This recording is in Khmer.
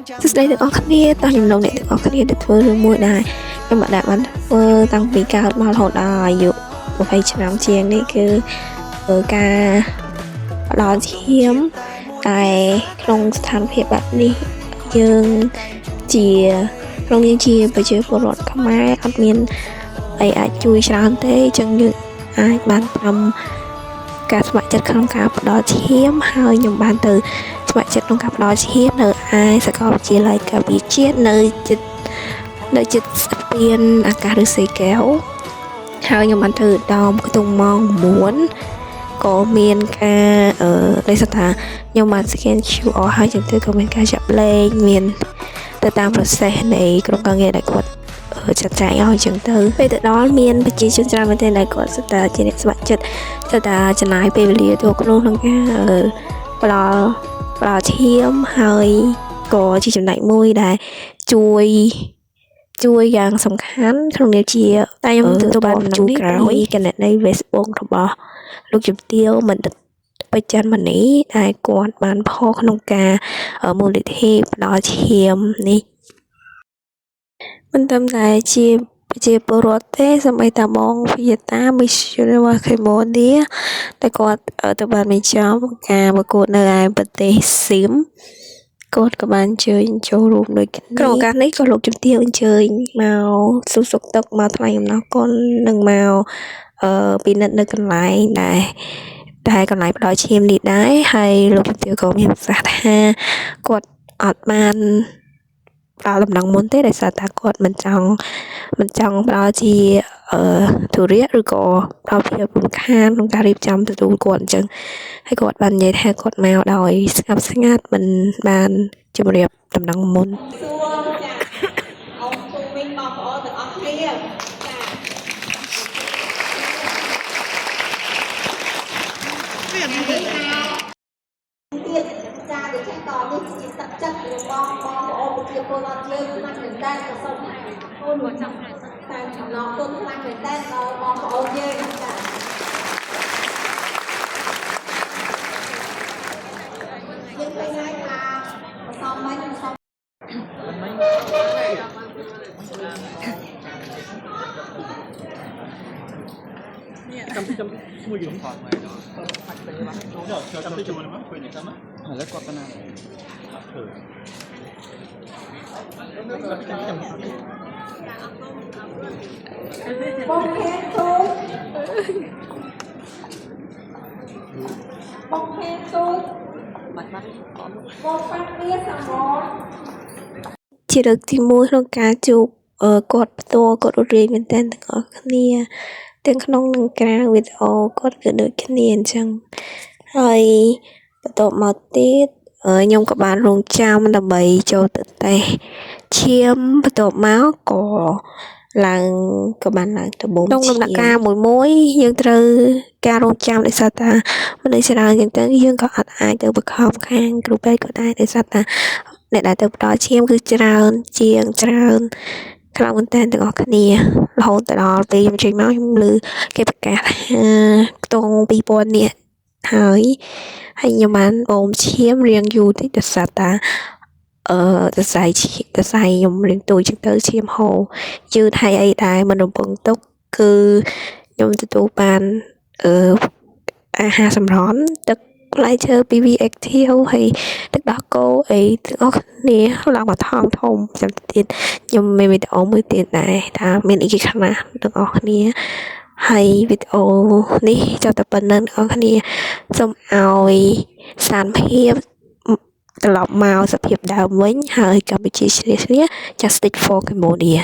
Just đây đượcគ្នាតោះខ្ញុំលោកអ្នកទាំងអស់គ្នាទៅធ្វើរឿងមួយដែរខ្ញុំបានធ្វើតាំងពីកើតមករហូតដល់អាយុ20ឆ្នាំជាងនេះគឺការផ្ដល់ឈាមតែក្នុងស្ថានភាពបែបនេះយើងជាប្រជាពលរដ្ឋខ្មែរអត់មានអីអាចជួយច្រើនទេអញ្ចឹងយើងអាចបានធ្វើការស្ម័គ្រចិត្តក្នុងការផ្ដល់ឈាមហើយខ្ញុំបានទៅស្ម័គ្រចិត្តក្នុងការផ្ដល់ឈាមនៅឯសាកលវិទ្យាល័យការពារជាតិនៅចិត្តស្ពានអាកាសឫស្សីកែវហើយខ្ញុំបានទៅដល់ខ្ទង់ម៉ោង 9ក៏មានការដោយសារថាខ្ញុំបាន scan QR ហើយចឹងទៅក៏មានការចាក់លេខមានទៅតាម process នៃក្រុមការងារដែលគាត់ចាត់ចែងឲ្យចឹងទៅពេលទៅដល់មានប្រជាជនច្រើនមែនទែនដែលគាត់ស្ទើរជាអ្នកស្ម័គ្រចិត្តស្ទើរចំណាយពេលវេលាទៅក្នុងការផ្ដល់ឈាមហើយក៏ជាចំណែកមួយដែលជួយយ៉ាងសំខាន់ក្នុងនាមជាតែខ្ញុំទទួលបានដំណឹងនេះក្រោយគណនី Facebook របស់លោកជំទាវមិនបច្ចិនមនីដែលគាត់បានផុសក្នុងការមូលនិធិផ្ដល់ឈាមនេះមិនត្រឹមតែជាប្រជាពលរដ្ឋទេសូម្បីតាបងវិតា Miss Universe Cambodia តែគាត់ទៅបានបញ្ចប់ការប្រកួតនៅឯប្រទេសស៊ីមគាត់ក៏បានអញ្ជើញចូលរួមដូចគ្នាក្នុងឱកាសនេះក៏លោកជំទាវអញ្ជើញមកសួរសុខទុក្ខមកថ្លែងអំណរគុណនិងមកពិនិត្យនៅកន្លែងតែកន្លែងផ្ដល់ឈាមនេះដែរហើយលោកជំទាវក៏មានប្រសាសន៍ថាគាត់អត់បានដល់ដំណឹងមុនទេដោយសារតែគាត់មិនចង់ផ្ដល់ជាទុរៈឬក៏ផ្ដល់ភាពរំខានក្នុងការរៀបចំទទួលគាត់អញ្ចឹងហើយគាត់បាននិយាយថាគាត់មកដោយស្ងប់ស្ងាត់មិនបានជម្រាបដំណឹងមុនសួរចាអូនទូវិញបងប្អូនទាំងអស់គ្នាចាទៀតចាដូចចេះតនេះជាទឹកចិត្តរបស់បងប្អូនប្រជាពលរដ្ឋយើងខ្លាំងមែនតើក៏សូមអូនមកចាំតែចំណងទុនខ្លាំងមែនតើដល់បងប្អូនយើងចាយើងឃើញហើយថាបសំមិញសំចាំមួយយើងថតមកចាំទៅជាមួយមកពេលនេះចាំឥឡូវគាត់ទៅណាអត់ធ្វើបងខេទូបងខេទូបាត់បងបាត់វាសមរជាលើកទី1ក្នុងការជួបគាត់ផ្ទាល់គាត់រត់រាយមែនទែនទាំងអស់គ្នាទាំងក្នុងនិងក្រៅវីដេអូគាត់គឺដូចគ្នាអញ្ចឹងហើយបន្ទាប់មកទៀតខ្ញុំក៏បានរងចាំដើម្បីចូលទៅតេស្តឈាមបន្ទាប់មកក៏បានឡើងទៅបូមក្នុងដំណាក់កាលមួយយើងត្រូវការរងចាំដោយសារតាមនុស្សច្រើនអញ្ចឹងយើងក៏អត់អាចទៅបង្ខំខាងគ្រូពេទ្យក៏ដែរដោយសារតាអ្នកដែលទៅផ្ដល់ឈាមគឺច្រើនខ្លាំងមែនតើទាំងអស់គ្នារហូតដល់ពេលខ្ញុំចេញមកខ្ញុំឮគេប្រកាសថាខ្ទង់ 2000 នាក់ហើយខ្ញុំបានបូមឈាមរៀងយូរតិចដោយសារតាសរសៃខ្ញុំរៀងទូចចឹងទៅឈាមហូរយឺតហើយអីដែរមិនរំពឹងទុកគឺខ្ញុំទទួលបានអាហារសម្រន់ទឹកផ្លែឈើ PV Active ហើយទឹកដោះគោអីទាំងអស់គ្នាឡើងមកថងធំចាំទៀតខ្ញុំមានវីដេអូមួយទៀតដែរថាមានអីគេខ្លះទាំងអស់គ្នាហើយវីដេអូនេះចូលតែប៉ុណ្្នឹងទាំងអស់គ្នាសូមឲ្យស្ថានភាពត្រឡប់មកសភាពដើមវិញហើយកម្ពុជាឈ្នះ Justice for Cambodia